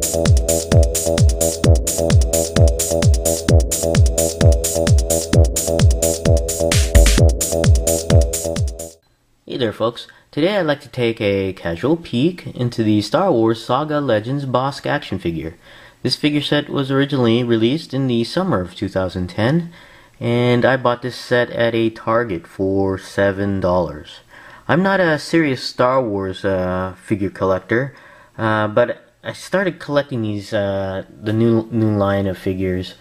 Hey there folks, today I'd like to take a casual peek into the Star Wars Saga Legends Bossk action figure. This figure set was originally released in the summer of 2010, and I bought this set at a Target for $7. I'm not a serious Star Wars figure collector, but I started collecting these the new line of figures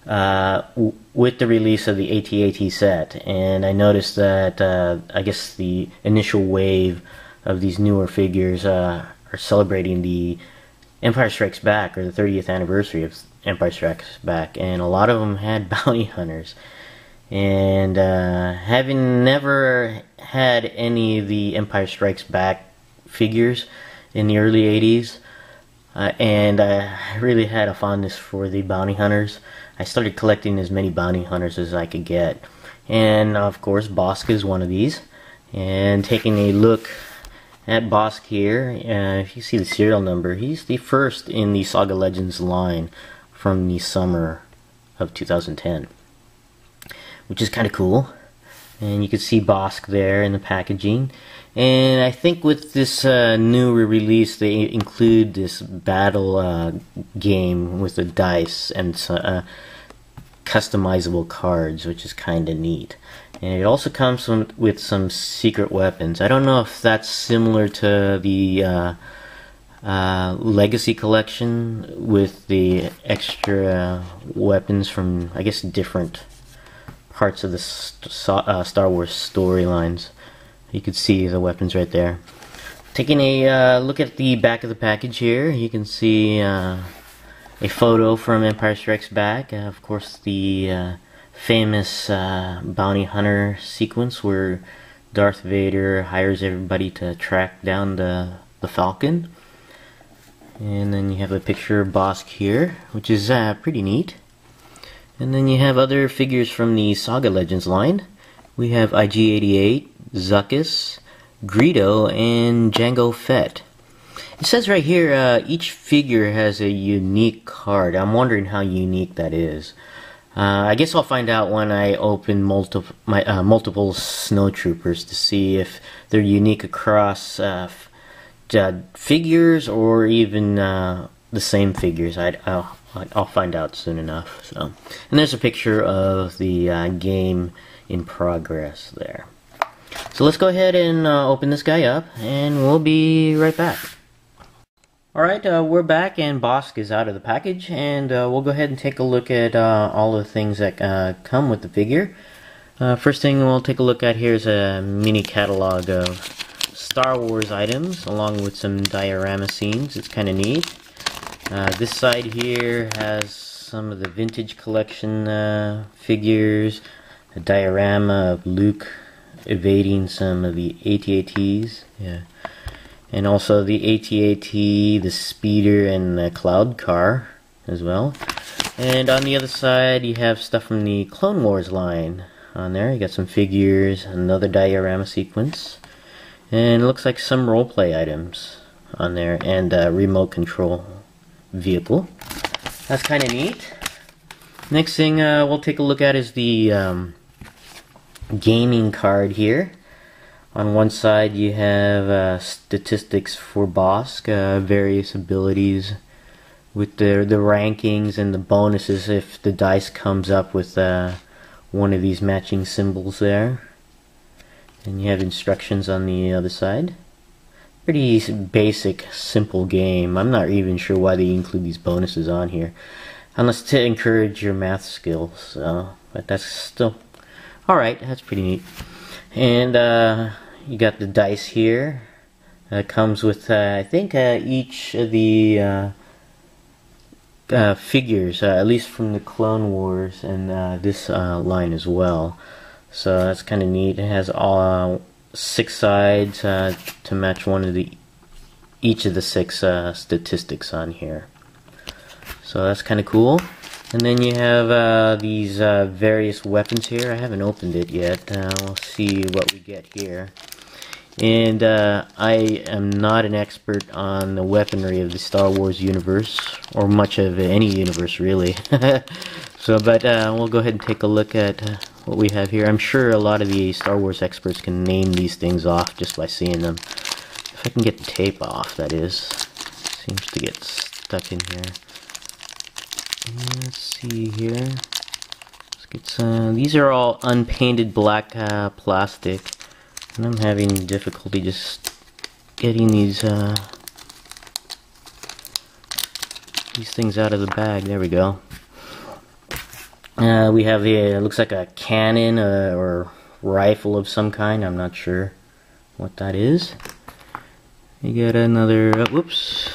with the release of the AT-AT set, and I noticed that I guess the initial wave of these newer figures are celebrating the Empire Strikes Back, or the 30th anniversary of Empire Strikes Back, and a lot of them had bounty hunters. And having never had any of the Empire Strikes Back figures in the early 80s, and I really had a fondness for the bounty hunters, I started collecting as many bounty hunters as I could get. And of course Bossk is one of these. And taking a look at Bossk here, if you see the serial number, he's the first in the Saga Legends line from the summer of 2010, which is kind of cool. And you can see Bossk there in the packaging. And I think with this new release, they include this battle game with the dice and customizable cards, which is kind of neat. And it also comes with some secret weapons. I don't know if that's similar to the Legacy collection with the extra weapons from, I guess, different parts of the Star Wars storylines. You can see the weapons right there. Taking a look at the back of the package here, you can see a photo from Empire Strikes Back. Of course, the famous bounty hunter sequence where Darth Vader hires everybody to track down the Falcon. And then you have a picture of Bossk here, which is pretty neat. And then you have other figures from the Saga Legends line. We have IG-88, Zuckuss, Greedo, and Jango Fett. It says right here, each figure has a unique card. I'm wondering how unique that is. I guess I'll find out when I open multiple snowtroopers to see if they're unique across figures or even the same figures. I'll find out soon enough. So, and there's a picture of the game in progress there. So let's go ahead and open this guy up, and we'll be right back. Alright, we're back, and Bossk is out of the package, and we'll go ahead and take a look at all the things that come with the figure. First thing we'll take a look at here is a mini catalog of Star Wars items, along with some diorama scenes. It's kind of neat. This side here has some of the vintage collection figures, a diorama of Luke evading some of the AT-ATs, and also the AT-AT, the speeder, and the cloud car as well. And on the other side you have stuff from the Clone Wars line on there. You got some figures, another diorama sequence, and it looks like some roleplay items on there, and a remote control vehicle. That's kind of neat. Next thing we'll take a look at is the gaming card here. On one side you have statistics for Bossk, various abilities with the rankings and the bonuses if the dice comes up with one of these matching symbols there. And you have instructions on the other side. Pretty basic, simple game. I'm not even sure why they include these bonuses on here, unless to encourage your math skills. But that's still alright. That's pretty neat. And you got the dice here. It comes with I think each of the figures, at least from the Clone Wars and this line as well. So that's kind of neat. It has all 6 sides to match each of the 6 statistics on here. So that's kind of cool. And then you have these various weapons here. I haven't opened it yet. We'll see what we get here. And I am not an expert on the weaponry of the Star Wars universe, or much of any universe really. So, but we'll go ahead and take a look at what we have here. I'm sure a lot of the Star Wars experts can name these things off just by seeing them. If I can get the tape off, that is. Seems to get stuck in here. Let's see here. Let's get some. These are all unpainted black plastic, and I'm having difficulty just getting these things out of the bag. There we go. We have it looks like a cannon or rifle of some kind. I'm not sure what that is. You got another whoops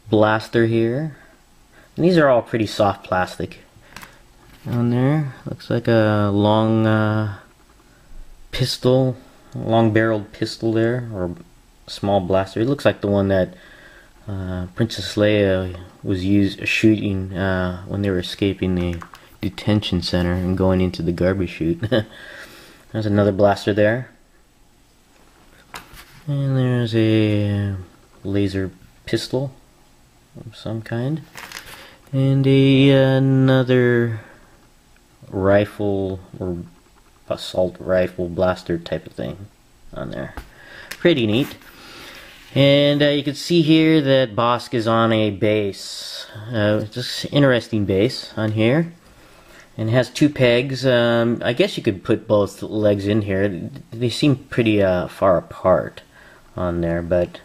blaster here. And these are all pretty soft plastic. On there looks like a long pistol, long-barreled pistol there, or a small blaster. It looks like the one that Princess Leia was shooting when they were escaping the detention center and going into the garbage chute. There's another blaster there. And there's a laser pistol of some kind. And another rifle or assault rifle blaster type of thing on there. Pretty neat. And you can see here that Bossk is on a base. Just interesting base on here. And it has two pegs. I guess you could put both legs in here. They seem pretty far apart on there, but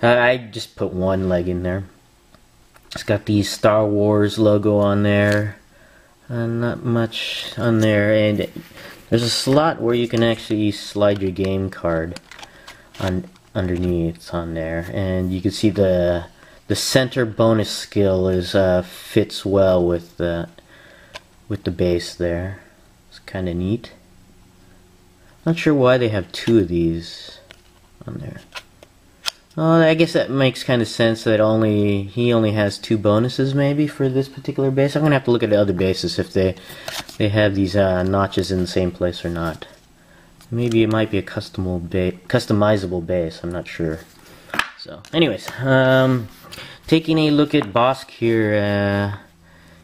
I just put one leg in there. It's got the Star Wars logo on there. Not much on there. And there's a slot where you can actually slide your game card on underneath on there, and you can see the center bonus skill is fits well with the base there. It's kind of neat. Not sure why they have two of these on there. Oh, I guess that makes kind of sense that he only has two bonuses maybe for this particular base. I'm gonna have to look at the other bases if they have these notches in the same place or not. Maybe it might be a customizable base. I'm not sure. So, anyways, taking a look at Bossk here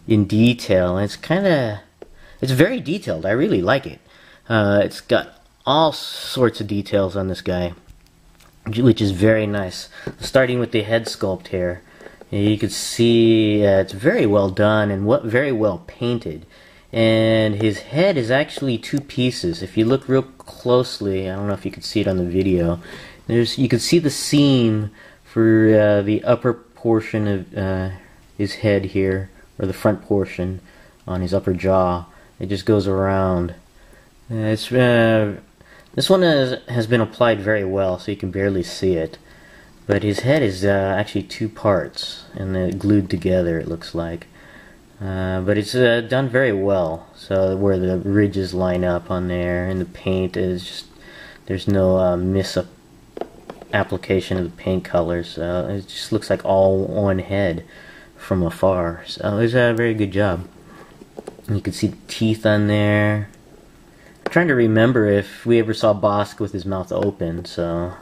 in detail. It's very detailed. I really like it. It's got all sorts of details on this guy, which is very nice. Starting with the head sculpt here, you can see it's very well done and very well painted. And his head is actually two pieces. If you look real closely, I don't know if you can see it on the video, you can see the seam for the upper portion of his head here, or the front portion on his upper jaw. It just goes around. This one has been applied very well, so you can barely see it. But his head is actually two parts, and glued together, it looks like. But it's done very well. So where the ridges line up on there, and the paint is just, there's no application of the paint colors. So it just looks like all one head from afar. So it's a very good job. And you can see the teeth on there. I'm trying to remember if we ever saw Bossk with his mouth open. So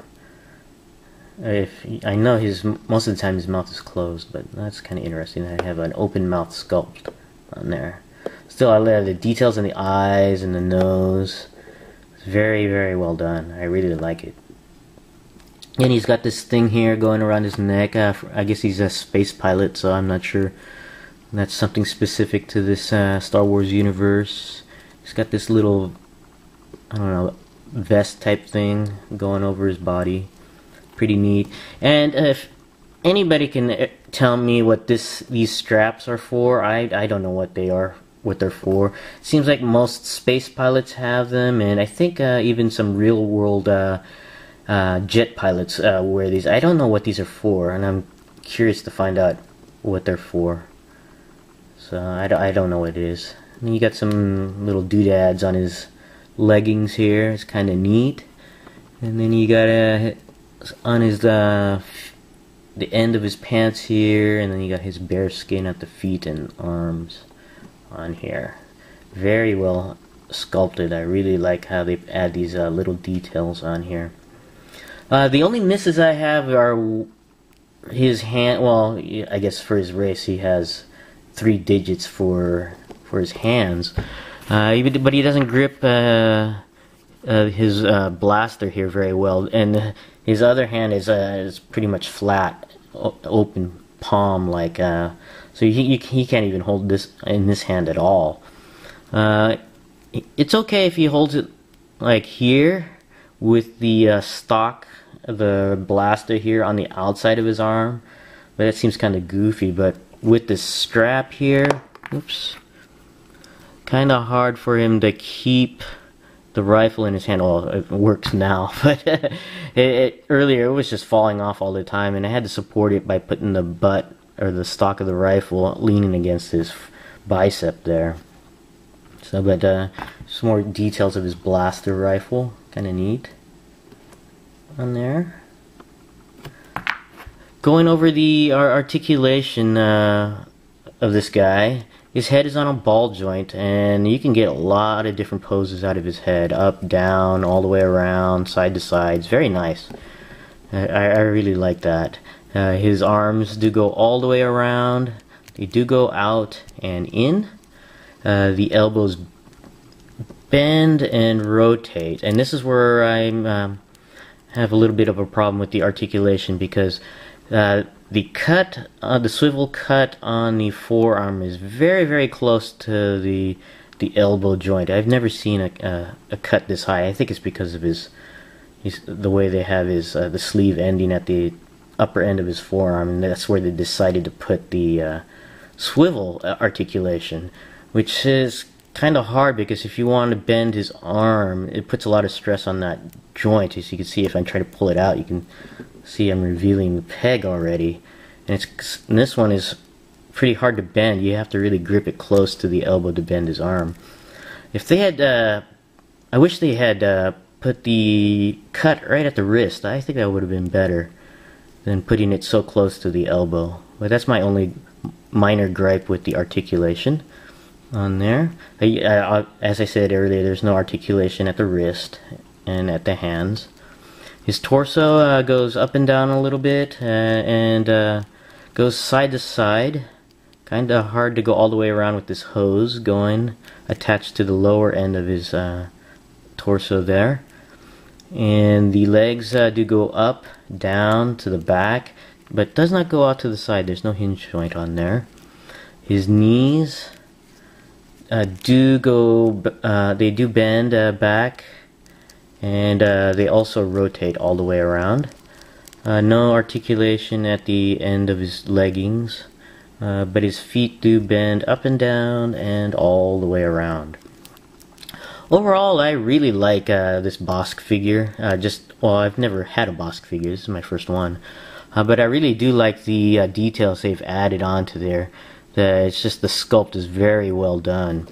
I know most of the time his mouth is closed, but that's kind of interesting that I have an open mouth sculpt on there. Still, I love the details in the eyes and the nose. It's very, very well done. I really like it. And he's got this thing here going around his neck. I guess he's a space pilot, so I'm not sure that's something specific to this Star Wars universe. He's got this little, I don't know, vest type thing going over his body. Pretty neat. And if anybody can tell me what these straps are for, I don't know what they're for. It seems like most space pilots have them, and I think even some real world jet pilots wear these. I don't know what these are for, and I'm curious to find out what they're for. So I don't know what it is. And you got some little doodads on his leggings here. It's kind of neat. And then you got on his the end of his pants here, and then you got his bare skin at the feet and arms on here. Very well sculpted. I really like how they add these little details on here. The only misses I have are his hand. Well, I guess for his race he has 3 digits for his hands, but he doesn't grip his blaster here very well, and his other hand is pretty much flat, open palm like. So he can't even hold this in this hand at all. It's okay if he holds it like here with the stock, the blaster here on the outside of his arm, but that seems kind of goofy. But with the strap here, oops, kind of hard for him to keep the rifle in his hand. Well, it works now, but earlier it was just falling off all the time, and I had to support it by putting the butt or the stock of the rifle leaning against his bicep there. So, but some more details of his blaster rifle, kind of neat on there. Going over the articulation of this guy, his head is on a ball joint, and you can get a lot of different poses out of his head, up, down, all the way around, side to side. It's very nice. I really like that. His arms do go all the way around. They do go out and in. The elbows bend and rotate, and this is where I have a little bit of a problem with the articulation, because the swivel cut on the forearm is very, very close to the elbow joint. I've never seen a cut this high. I think it's because of the way they have his the sleeve ending at the upper end of his forearm, and that's where they decided to put the swivel articulation, which is kind of hard, because if you want to bend his arm, it puts a lot of stress on that joint. As you can see, if I try to pull it out, you can see I'm revealing the peg already, and this one is pretty hard to bend. You have to really grip it close to the elbow to bend his arm. If they had, I wish they had put the cut right at the wrist. I think that would have been better than putting it so close to the elbow. But that's my only minor gripe with the articulation on there. As I said earlier, there's no articulation at the wrist and at the hands. His torso goes up and down a little bit, and goes side to side. Kind of hard to go all the way around with this hose going attached to the lower end of his torso there. And the legs do go up, down to the back, but does not go out to the side. There's no hinge joint on there. His knees do bend back, and they also rotate all the way around. No articulation at the end of his leggings, but his feet do bend up and down and all the way around. Overall, I really like this Bossk figure. Well, I've never had a Bossk figure. This is my first one. But I really do like the details they've added onto there. It's just the sculpt is very well done.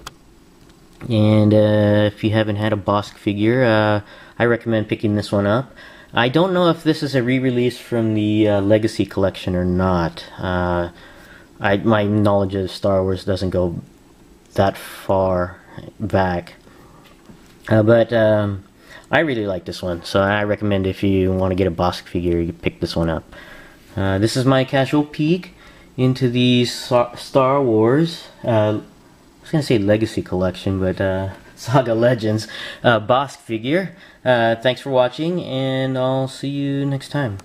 And if you haven't had a Bossk figure, I recommend picking this one up. I don't know if this is a re-release from the Legacy collection or not. My knowledge of Star Wars doesn't go that far back. But I really like this one, so I recommend if you want to get a Bossk figure, you pick this one up. This is my casual peek into the Star Wars, I was going to say Legacy collection, but Saga Legends Bossk figure. Thanks for watching, and I'll see you next time.